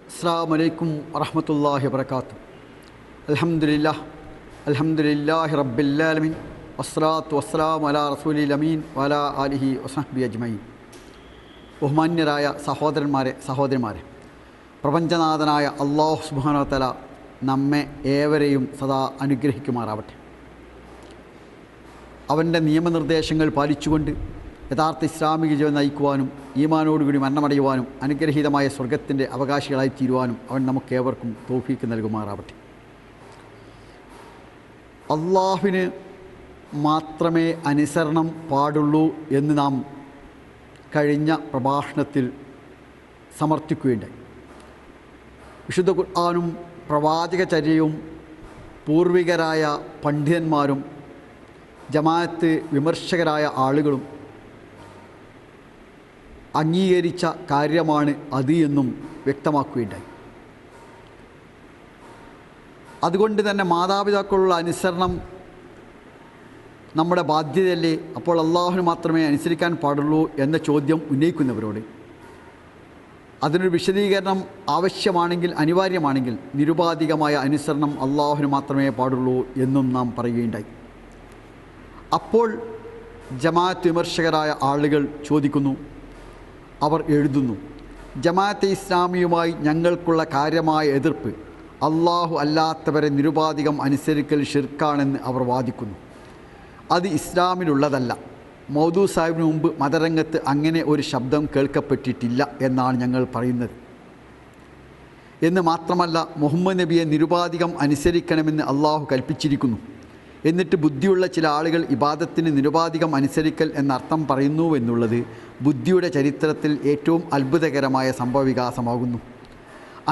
അസ്സലാമു അലൈക്കും വറഹ്മത്തുള്ളാഹി വബറകാതുഹു. അൽഹംദുലില്ലാഹി റബ്ബിൽ ആലമീൻ വസ്സലാത്തു വസ്സലാമു അലാ റസൂലിൽ അമീൻ വഅലാ ആലിഹി വസഹ്ബിഹി അജ്മഈൻ. ബഹുമാന്യരായ സഹോദരന്മാരെ, പ്രപഞ്ചനാഥനായ അല്ലാഹു സുബ്ഹാനഹു വ തആല നമ്മെ ഏവരെയും സദാ അനുഗ്രഹിക്കുമാറാവട്ടെ. അവൻ്റെ നിയമനിർദ്ദേശങ്ങൾ പാലിച്ചുകൊണ്ട് യഥാർത്ഥ ഇസ്ലാമിക ജീവിതം നയിക്കുവാനും ഈമാനോടുകൂടി മരണമടയുവാനും അനുഗ്രഹീതമായ സ്വർഗത്തിൻ്റെ അവകാശികളായി തീരുവാനും അവൻ നമുക്കേവർക്കും തൗഫീക്ക് നൽകുമാറാവട്ടെ. അള്ളാഹുവിന് മാത്രമേ അനുസരണം പാടുള്ളൂ എന്ന് നാം കഴിഞ്ഞ പ്രഭാഷണത്തിൽ സമർത്ഥിക്കുകയുണ്ടായി. വിശുദ്ധ ഖുർആനും പ്രവാചകചര്യയും പൂർവികരായ പണ്ഡിതന്മാരും ജമാഅത്ത് വിമർശകരായ ആളുകളും അംഗീകരിച്ച കാര്യമാണ് അത് എന്നും വ്യക്തമാക്കുകയുണ്ടായി. അതുകൊണ്ട് തന്നെ മാതാപിതാക്കളുള്ള അനുസരണം നമ്മുടെ ബാധ്യതയല്ലേ? അപ്പോൾ അള്ളാഹുവിന് മാത്രമേ അനുസരിക്കാൻ പാടുള്ളൂ എന്ന ചോദ്യം ഉന്നയിക്കുന്നവരോട് അതിനൊരു വിശദീകരണം ആവശ്യമാണെങ്കിൽ, അനിവാര്യമാണെങ്കിൽ നിരുപാധികമായ അനുസരണം അള്ളാഹുവിന് മാത്രമേ പാടുള്ളൂ എന്നും നാം പറയുകയുണ്ടായി. അപ്പോൾ ജമാഅത്ത് വിമർശകരായ ആളുകൾ ചോദിക്കുന്നു, അവർ എഴുതുന്നു, ജമാഅത്തെ ഇസ്ലാമിയുമായി ഞങ്ങൾക്കുള്ള കാര്യമായ എതിർപ്പ് അള്ളാഹു അല്ലാത്തവരെ നിരുപാധികം അനുസരിക്കൽ ഷിർക്കാണെന്ന് അവർ വാദിക്കുന്നു. അത് ഇസ്ലാമിലുള്ളതല്ല. മൗദൂ സാഹിബിന് മുമ്പ് മതരംഗത്ത് അങ്ങനെ ഒരു ശബ്ദം കേൾക്കപ്പെട്ടിട്ടില്ല എന്നാണ് ഞങ്ങൾ പറയുന്നത്. എന്ന് മാത്രമല്ല, മുഹമ്മദ് നബിയെ നിരുപാധികം അനുസരിക്കണമെന്ന് അള്ളാഹു കൽപ്പിച്ചിരിക്കുന്നു. എന്നിട്ട് ബുദ്ധിയുള്ള ചില ആളുകൾ ഇബാദത്തിന് നിരുപാധികം അനുസരിക്കൽ എന്നർത്ഥം പറയുന്നുവെന്നുള്ളത് ബുദ്ധിയുടെ ചരിത്രത്തിൽ ഏറ്റവും അത്ഭുതകരമായ സംഭവവികാസമാകുന്നു.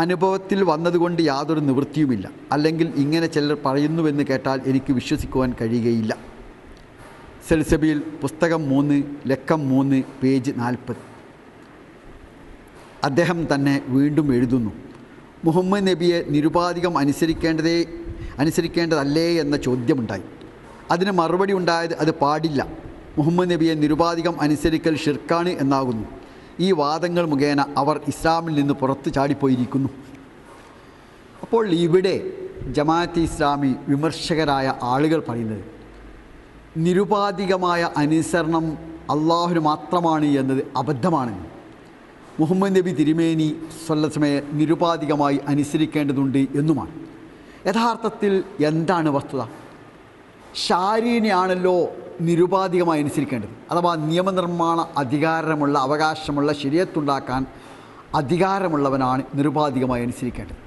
അനുഭവത്തിൽ വന്നതുകൊണ്ട് യാതൊരു നിവൃത്തിയുമില്ല. അല്ലെങ്കിൽ ഇങ്ങനെ ചിലർ പറയുന്നുവെന്ന് കേട്ടാൽ എനിക്ക് വിശ്വസിക്കുവാൻ കഴിയുകയില്ല. സൽസബീൽ പുസ്തകം 3 ലക്കം 3 പേജ് 40. അദ്ദേഹം തന്നെ വീണ്ടും എഴുതുന്നു, മുഹമ്മദ് നബിയെ നിരുപാധികം അനുസരിക്കേണ്ടതല്ലേ എന്ന ചോദ്യമുണ്ടായി. അതിന് മറുപടി ഉണ്ടായത് അത് പാടില്ല, മുഹമ്മദ് നബിയെ നിരുപാധികം അനുസരിക്കൽ ഷിർക്കാണ് എന്നാകുന്നു. ഈ വാദങ്ങൾ മുഖേന അവർ ഇസ്ലാമിൽ നിന്ന് പുറത്തു ചാടിപ്പോയിരിക്കുന്നു. അപ്പോൾ ഇവിടെ ജമാഅത്തെ ഇസ്ലാമി വിമർശകരായ ആളുകൾ പറയുന്നത് നിരുപാധികമായ അനുസരണം അള്ളാഹുവിന് മാത്രമാണ് എന്നത് അബദ്ധമാണെന്ന്. മുഹമ്മദ് നബി തിരുമേനി സ്വല്ലമയെ നിരുപാധികമായി അനുസരിക്കേണ്ടതുണ്ട് എന്നുമാണ്. യഥാർത്ഥത്തിൽ എന്താണ് വസ്തുത? ശാരീനെയാണല്ലോ നിരുപാധികമായി അനുസരിക്കേണ്ടത്. അഥവാ നിയമനിർമ്മാണ അധികാരമുള്ള, അവകാശമുള്ള, ശരീഅത്തുണ്ടാക്കാൻ അധികാരമുള്ളവനാണ് നിരുപാധികമായി അനുസരിക്കേണ്ടത്.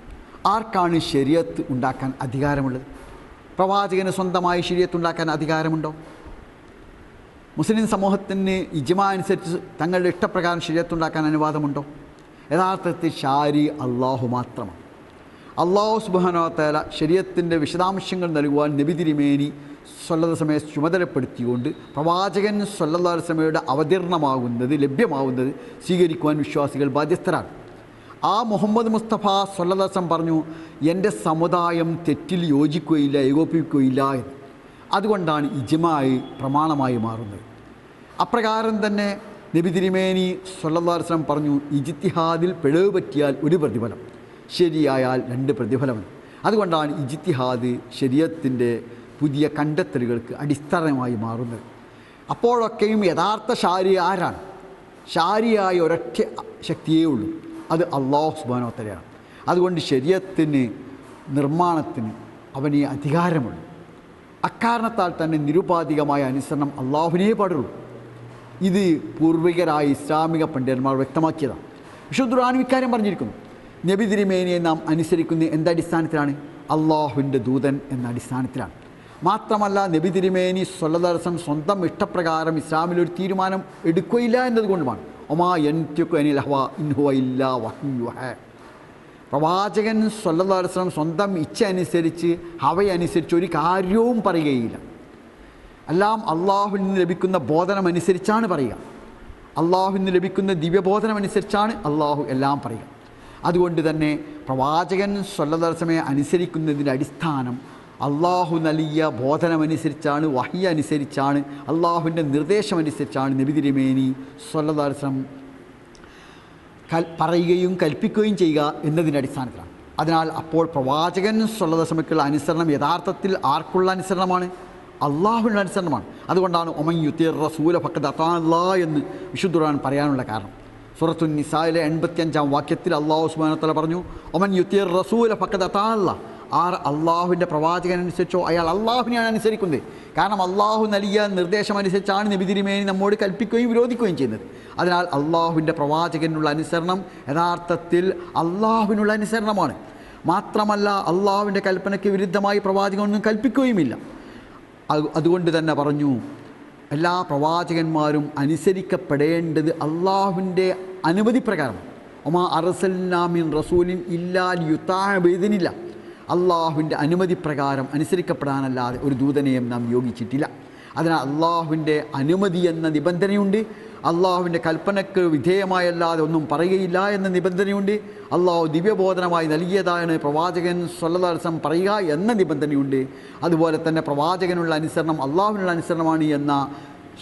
ആർക്കാണ് ശരീഅത്ത് ഉണ്ടാക്കാൻ അധികാരമുള്ളത്? പ്രവാചകന് സ്വന്തമായി ശരീഅത്തുണ്ടാക്കാൻ അധികാരമുണ്ടോ? മുസ്ലിം സമൂഹത്തിന് ഇജ്മാ അനുസരിച്ച് തങ്ങളുടെ ഇഷ്ടപ്രകാരം ശരീഅത്തുണ്ടാക്കാൻ അനുവാദമുണ്ടോ? യഥാർത്ഥത്തിൽ ശാരി അള്ളാഹു മാത്രമാണ്. അള്ളാഹു സുബ്ഹാനഹു വ തആല ശരീഅത്തിൻ്റെ വിശദാംശങ്ങൾ നൽകുവാൻ നബി തിരുമേനി സ്വല്ലല്ലാഹു അലൈഹി വസല്ലമയെ ചുമതലപ്പെടുത്തിക്കൊണ്ട് പ്രവാചകൻ സ്വല്ലല്ലാഹു അലൈഹി വസല്ലമയുടെ അവതരണമാകുന്നത്, ലഭ്യമാകുന്നത് സ്വീകരിക്കുവാൻ വിശ്വാസികൾ ബാധ്യസ്ഥരാണ്. ആ മുഹമ്മദ് മുസ്തഫ സ്വല്ലല്ലാഹു അലൈഹി വസല്ലം പറഞ്ഞു, എൻ്റെ സമുദായം തെറ്റിൽ യോജിക്കുകയില്ല, ഏകോപിക്കുകയില്ല എന്ന്. അതുകൊണ്ടാണ് ഇജ്മാഅ് പ്രമാണമായി മാറുന്നത്. അപ്രകാരം തന്നെ നബി തിരുമേനി സ്വല്ലല്ലാഹു അലൈഹി വസല്ലം പറഞ്ഞു, ഇജ്തിഹാദിൽ പിഴവ് പറ്റിയാൽ ഒരു പ്രതിഫലം, ശരിയായാൽ 2 പ്രതിഫലമുണ്ട്. അതുകൊണ്ടാണ് ഇജ്തിഹാദ് ശരീഅത്തിൻ്റെ പുതിയ കണ്ടെത്തലുകൾക്ക് അടിസ്ഥാനമായി മാറുന്നത്. അപ്പോഴൊക്കെയും യഥാർത്ഥ ശാരി ആരാണ്? ശാരിയായ ഒരൊറ്റ ശക്തിയേ ഉള്ളൂ, അത് അല്ലാഹു സുബ്ഹാനഹു വ തആലയാണ്. അതുകൊണ്ട് ശരീഅത്തിന് നിർമ്മാണത്തിന് അവന് അധികാരമുള്ളൂ. അക്കാരണത്താൽ തന്നെ നിരുപാധികമായ അനുസരണം അള്ളാഹുവിനേ പാടുള്ളൂ. ഇത് പൂർവികരായ ഇസ്ലാമിക പണ്ഡിതന്മാർ വ്യക്തമാക്കിയതാണ്. വിശുദ്ധ ഖുർആൻ ഇക്കാര്യം പറഞ്ഞിരിക്കുന്നു. നബി തിരുമേനിയെ നാം അനുസരിക്കുന്നത് എന്തടിസ്ഥാനത്തിലാണ്? അള്ളാഹുവിൻ്റെ ദൂതൻ എന്ന അടിസ്ഥാനത്തിലാണ്. മാത്രമല്ല, നബി തിരുമേനി സ്വല്ലല്ലാഹു അലൈഹി വസല്ലം സ്വന്തം ഇഷ്ടപ്രകാരം ഇസ്ലാമിലൊരു തീരുമാനം എടുക്കുകയില്ല എന്നതുകൊണ്ടുമാണ്. ഒമാ യൻതിഖു അനിൽ ഹവാ ഇൻ ഹുവ ഇല്ലാ വഹ്യു യൂഹാ. പ്രവാചകൻ സ്വല്ലല്ലാഹു അലൈഹി വസല്ലം സ്വന്തം ഇച്ഛ അനുസരിച്ച്, ഹവയനുസരിച്ച് ഒരു കാര്യവും പറയുകയില്ല. എല്ലാം അള്ളാഹുവിൽ നിന്ന് ലഭിക്കുന്ന ബോധനമനുസരിച്ചാണ് പറയുക. അള്ളാഹുവിൽ നിന്ന് ലഭിക്കുന്ന ദിവ്യബോധനമനുസരിച്ചാണ് അള്ളാഹു എല്ലാം പറയുക. അതുകൊണ്ട് തന്നെ പ്രവാചകൻ സ്വല്ലല്ലാഹു അലൈഹി വസല്ലമയെ അനുസരിക്കുന്നതിൻ്റെ അടിസ്ഥാനം അള്ളാഹു നൽകിയ ബോധനമനുസരിച്ചാണ്, വഹി അനുസരിച്ചാണ്, അള്ളാഹുവിൻ്റെ നിർദ്ദേശമനുസരിച്ചാണ് നബി തിരുമേനി സ്വല്ലല്ലാഹു അലൈഹി വസല്ലം പറയുകയും കൽപ്പിക്കുകയും ചെയ്യുക എന്നതിൻ്റെ അടിസ്ഥാനത്തിലാണ്. അതിനാൽ അപ്പോൾ പ്രവാചകൻ സ്വല്ലല്ലാഹു അലൈഹി വസല്ലമയ്ക്കുള്ള അനുസരണം യഥാർത്ഥത്തിൽ ആർക്കുള്ള അനുസരണമാണ്? അള്ളാഹുവിൻ്റെ അനുസരണമാണ്. അതുകൊണ്ടാണ് ഒമൻ യുതിർ റസൂല ഫഖദ് അതാ അല്ലാഹ് എന്ന് വിശുദ്ധ ഖുർആൻ പറയാനുള്ള കാരണം. സൂറത്തുൻ നിസായിലെ 85-ാം വാക്യത്തിൽ അല്ലാഹു സുബ്ഹാനഹു വ തആല പറഞ്ഞു, ഒമൻ യുതിർ റസൂല ഫഖദ് അതാ അല്ലാഹ്. ആർ അള്ളാഹുവിൻ്റെ പ്രവാചകൻ അനുസരിച്ചോ അയാൾ അള്ളാഹുവിനെയാണ് അനുസരിക്കുന്നത്. കാരണം അള്ളാഹു നൽകിയ നിർദ്ദേശം അനുസരിച്ചാണ് നബി തിരുമേനി നമ്മോട് കൽപ്പിക്കുകയും വിരോധിക്കുകയും ചെയ്യുന്നത്. അതിനാൽ അള്ളാഹുവിൻ്റെ പ്രവാചകനുള്ള അനുസരണം യഥാർത്ഥത്തിൽ അള്ളാഹുവിനുള്ള അനുസരണമാണ്. മാത്രമല്ല അള്ളാഹുവിൻ്റെ കൽപ്പനയ്ക്ക് വിരുദ്ധമായി പ്രവാചകൻ ഒന്നും കൽപ്പിക്കുകയുമില്ല. അതുകൊണ്ട് തന്നെ പറഞ്ഞു, എല്ലാ പ്രവാചകന്മാരും അനുസരിക്കപ്പെടേണ്ടത് അള്ളാഹുവിൻ്റെ അനുമതി പ്രകാരം. ഒമാ അർസൽനാ മിൻ റസൂലിൻ ഇല്ലാ ലിയുതാഅ ബിഇദ്നില്ലാ. അള്ളാഹുവിൻ്റെ അനുമതി പ്രകാരം അനുസരിക്കപ്പെടാനല്ലാതെ ഒരു ദൂതനെയും നാം നിയോഗിച്ചിട്ടില്ല. അതിനാൽ അള്ളാഹുവിൻ്റെ അനുമതി എന്ന നിബന്ധനയുണ്ട്. അള്ളാഹുവിൻ്റെ കൽപ്പനയ്ക്ക് വിധേയമായല്ലാതെ ഒന്നും പറയുകയില്ല എന്ന നിബന്ധനയുണ്ട്. അള്ളാഹു ദിവ്യബോധനമായി നൽകിയതാണ് പ്രവാചകൻ സ്വല്ലല്ലാഹു അലൈഹി വസല്ലം പറയുക എന്ന നിബന്ധനയുണ്ട്. അതുപോലെ തന്നെ പ്രവാചകനുള്ള അനുസരണം അള്ളാഹുവിനുള്ള അനുസരണമാണ് എന്ന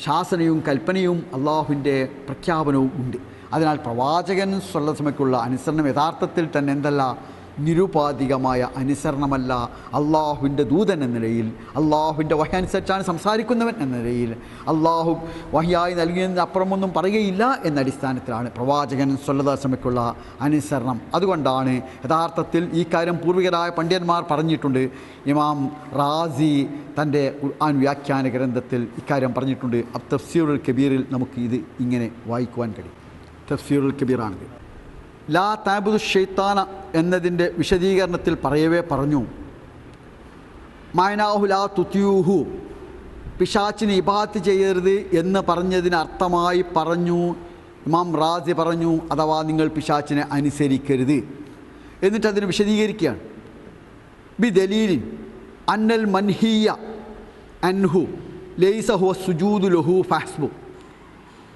ശാസനയും കൽപ്പനയും അള്ളാഹുവിൻ്റെ പ്രഖ്യാപനവും ഉണ്ട്. അതിനാൽ പ്രവാചകൻ സ്വല്ലല്ലാഹു അലൈഹി വസല്ലമയ്ക്കുള്ള അനുസരണം യഥാർത്ഥത്തിൽ തന്നെ എന്തല്ല, നിരുപാധികമായ അനുസരണമല്ല. അള്ളാഹുവിൻ്റെ ദൂതൻ എന്ന നിലയിൽ, അള്ളാഹുവിൻ്റെ വഹി അനുസരിച്ചാണ് സംസാരിക്കുന്നവൻ എന്ന നിലയിൽ, അള്ളാഹു വഹിയായി നൽകിയതിന് അപ്പുറമൊന്നും പറയുകയില്ല എന്ന അടിസ്ഥാനത്തിലാണ് പ്രവാചകൻ സ്വല്ലല്ലാഹു അലൈഹി വസല്ലമയ്ക്കുള്ള അനുസരണം. അതുകൊണ്ടാണ് യഥാർത്ഥത്തിൽ ഈ കാര്യം പൂർവികരായ പണ്ഡിതന്മാർ പറഞ്ഞിട്ടുണ്ട്. ഇമാം റാസി തൻ്റെ ഖുർആൻ വ്യാഖ്യാന ഗ്രന്ഥത്തിൽ ഇക്കാര്യം പറഞ്ഞിട്ടുണ്ട്. തഫ്സീറുൽ കബീറിൽ നമുക്ക് ഇത് ഇങ്ങനെ വായിക്കുവാൻ കഴിയും. തഫ്സീറുൽ കബീറാണിത്. ലാ തഅബുദു ഷൈത്താന എന്നതിൻ്റെ വിശദീകരണത്തിൽ പറയവേ പറഞ്ഞു, മഅനാഹു ലാ തുതിയൂഹു, പിശാച്ചിന് ഇബാദത്ത് ചെയ്യരുത് എന്ന് പറഞ്ഞതിന് അർത്ഥമായി പറഞ്ഞു ഇമാം റാസി പറഞ്ഞു, അഥവാ നിങ്ങൾ പിശാച്ചിനെ അനുസരിക്കരുത്. എന്നിട്ട് അതിന് വിശദീകരിക്കുകയാണ്. ബി ദലീലിൻ അന്നൽ മൻഹിയ അൻഹു ലൈസ ഹുവ സുജൂദു ലഹു ഫഹ്സ്ബു.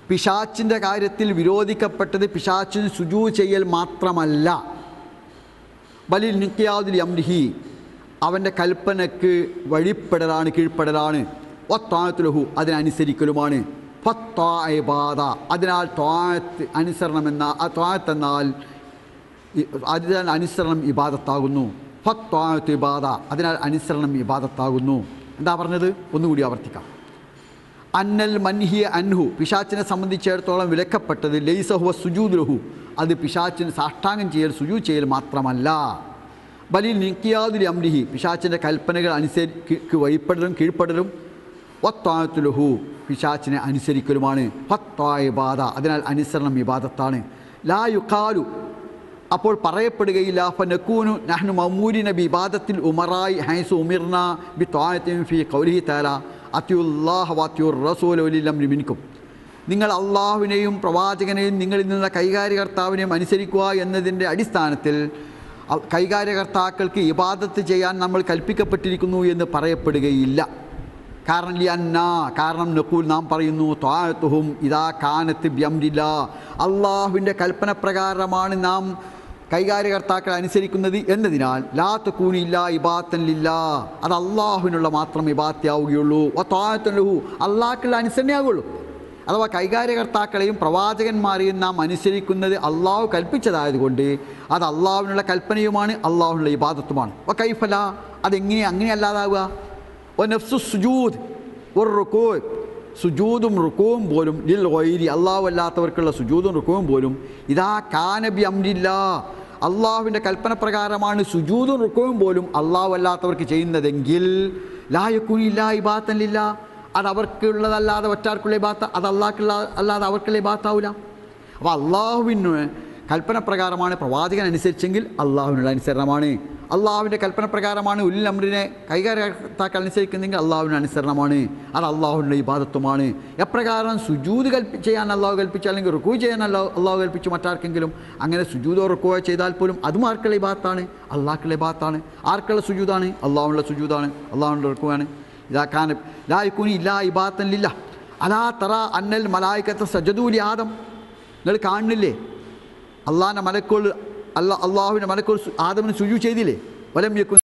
പിശാച്ചിൻ്റെ കാര്യത്തിൽ വിരോധിക്കപ്പെട്ടത് പിശാച്ചിന് സുജൂദ് ചെയ്യൽ മാത്രമല്ല, ബലിൽ നിഖ്യാദുൽ അംരിഹി, അവൻ്റെ കൽപ്പനയ്ക്ക് വഴിപ്പെടലാണ്, കീഴ്പ്പെടലാണ്, വത്താഅത്തു ലഹു, അതിനനുസരിക്കലുമാണ്. ഫത്താഅ ഇബാദ, അതിനാൽ ത്വാഅത്ത് അനുസരണമെന്ന ത്വാഅത്ത് എന്നാൽ അതിനാൽ അനുസരണം ഇബാദത്താകുന്നു. ഫത്താഅത്തു ഇബാദ, അതിനാൽ അനുസരണം ഇബാദത്താകുന്നു. എന്താ പറഞ്ഞത്? ഒന്നുകൂടി ആവർത്തിക്കാം. അന്നൽ മൻഹിയ അൻഹു, പിശാച്ചിനെ സംബന്ധിച്ചിടത്തോളം വിലക്കപ്പെട്ടത് ലൈസ ഹുവ സുജൂദ് ലഹു, അത് പിശാച്ചിന് സാഷ്ടാംഗം ചെയ്യൽ സുജൂദ് ചെയ്യൽ മാത്രമല്ല, ബലിൽ നിഖ്യാദുൽ അംരിഹി, പിശാച്ചിൻ്റെ കൽപ്പനകൾ അനുസരിക്ക് വഴിപ്പെടലും കീഴ്പ്പെടലും, വത്താഅത്തു ലഹു, പിശാച്ചിനെ അനുസരിക്കലുമാണ്. ഫത്താഅ ഇബാദ, അതിനാൽ അനുസരണം ഇബാദത്താണ്. ലാ യുഖാലു, അപ്പോൾ പറയപ്പെടുകയില്ല ഫനകൂനു നഹ്നു മഅ്മൂരിന ബിഇബാദത്തിൽ ഉമറായി ഹൈസു ഉമിർന ബിത്വാഅത്തിൻ ഫീ ഖൗലിഹി തആല അത്തിയുല്ലാഹ വഅത്തിയുർ റസൂല ഉലിൽ അംരി മിൻകും. നിങ്ങൾ അള്ളാഹുവിനെയും പ്രവാചകനെയും നിങ്ങളിൽ നിന്നുള്ള കൈകാര്യകർത്താവിനെയും അനുസരിക്കുക എന്നതിൻ്റെ അടിസ്ഥാനത്തിൽ കൈകാര്യകർത്താക്കൾക്ക് ഇബാദത്ത് ചെയ്യാൻ നമ്മൾ കൽപ്പിക്കപ്പെട്ടിരിക്കുന്നു എന്ന് പറയപ്പെടുകയില്ല. കാരണം നഖൂൽ, നാം പറയുന്നു, ത്വാഅത്തുഹും ഇദാ കാനത്ത് ബിഅംരില്ലാ, അള്ളാഹുവിൻ്റെ കൽപ്പന പ്രകാരമാണ് നാം കൈകാര്യകർത്താക്കൾ അനുസരിക്കുന്നത് എന്നതിനാൽ ലാ തകൂനു ഇല്ലാ ഇബാദത്തൻ ലില്ലാ, അത് അള്ളാഹുവിനുള്ള മാത്രം ഇബാദത്താവുകയുള്ളൂ. വത്വാഅത്തുൻ ലഹു, അള്ളാഹ്ക്കുള്ള അനുസരണയാകുള്ളൂ. അഥവാ കൈകാര്യകർത്താക്കളെയും പ്രവാചകന്മാരെയും നാം അനുസരിക്കുന്നത് അള്ളാഹു കൽപ്പിച്ചതായതുകൊണ്ട് അത് അള്ളാഹുവിനുള്ള കൽപ്പനയുമാണ്, അള്ളാഹുവിനുള്ള ഇബാദത്തുമാണ്. വകൈഫല, അങ്ങനെയല്ലാതാവുക. വനഫ്സു സുജൂദ് വറുക്കൂ, സുജൂദും റുക്കൂവും പോലും ലിൽ ഗൈരി, അള്ളാഹു അല്ലാത്തവർക്കുള്ള സുജൂദും റുക്കൂവും പോലും ഇദാ കാന ബി അംരില്ലാ, അള്ളാഹുവിൻ്റെ കൽപ്പന പ്രകാരമാണ് സുജൂദും റുക്കൂവും പോലും അള്ളാഹു അല്ലാത്തവർക്ക് ചെയ്യുന്നതെങ്കിൽ ലാ യകൂനു ഇല്ലാ ഇബാദത്തൻ ലില്ലാ, അത് അവർക്കുള്ളതല്ലാതെ ഒറ്റാർക്കുള്ള ഇബാദത്ത്, അത് അള്ളാഹ്ക്കുള്ള അല്ലാതെ അവർക്കുള്ള ഇബാദത്താവില്ല. അപ്പോൾ അള്ളാഹുവിന് കൽപ്പന പ്രകാരമാണ് പ്രവാചകൻ അനുസരിച്ചെങ്കിൽ അള്ളാഹുവിനുള്ള അനുസരണമാണ്. അള്ളാഹുവിൻ്റെ കൽപ്പന പ്രകാരമാണ് ഉലിൽ അംറിനെ കൈകാര്യകർത്താക്കൾ അനുസരിക്കുന്നെങ്കിൽ അള്ളാഹുവിൻ്റെ അനുസരണമാണ്, അത് അള്ളാഹുവിൻ്റെ ഇബാദത്തുമാണ്. എപ്രകാരം സുജൂദ് ചെയ്യാൻ അള്ളാഹു കൽപ്പിച്ചു, അല്ലെങ്കിൽ റുക്കൂ ചെയ്യാൻ അള്ളാഹു കൽപ്പിച്ചു മറ്റാർക്കെങ്കിലും, അങ്ങനെ സുജൂദോ റുക്കോ ചെയ്താൽ പോലും അതും ആർക്കുള്ള ഇബാദത്താണ്? അള്ളാഹ്ക്കുള്ള ഇബാദത്താണ്. ആർക്കുള്ള സുജൂദാണ്? അള്ളാഹുവിനുള്ള സുജൂദാണ്, അള്ളാഹുവിൻ്റെ റുക്കുവാണ്. ഇതാക്കാൻ ലാ യകൂനു ഇല്ലാ ഇബാദത്തൻ ലില്ലാഹ്. അലാ തറ അന്നൽ മലായികത സജദൂ ലി ആദം, നിങ്ങൾ കാണുന്നില്ലേ അള്ളാഹിൻ്റെ മലക്കുകൾ, അള്ളാഹുവിൻ്റെ മലക്കുകൾ ആദമിന് സുജൂദ് ചെയ്തില്ലേ? വലം യകുൻ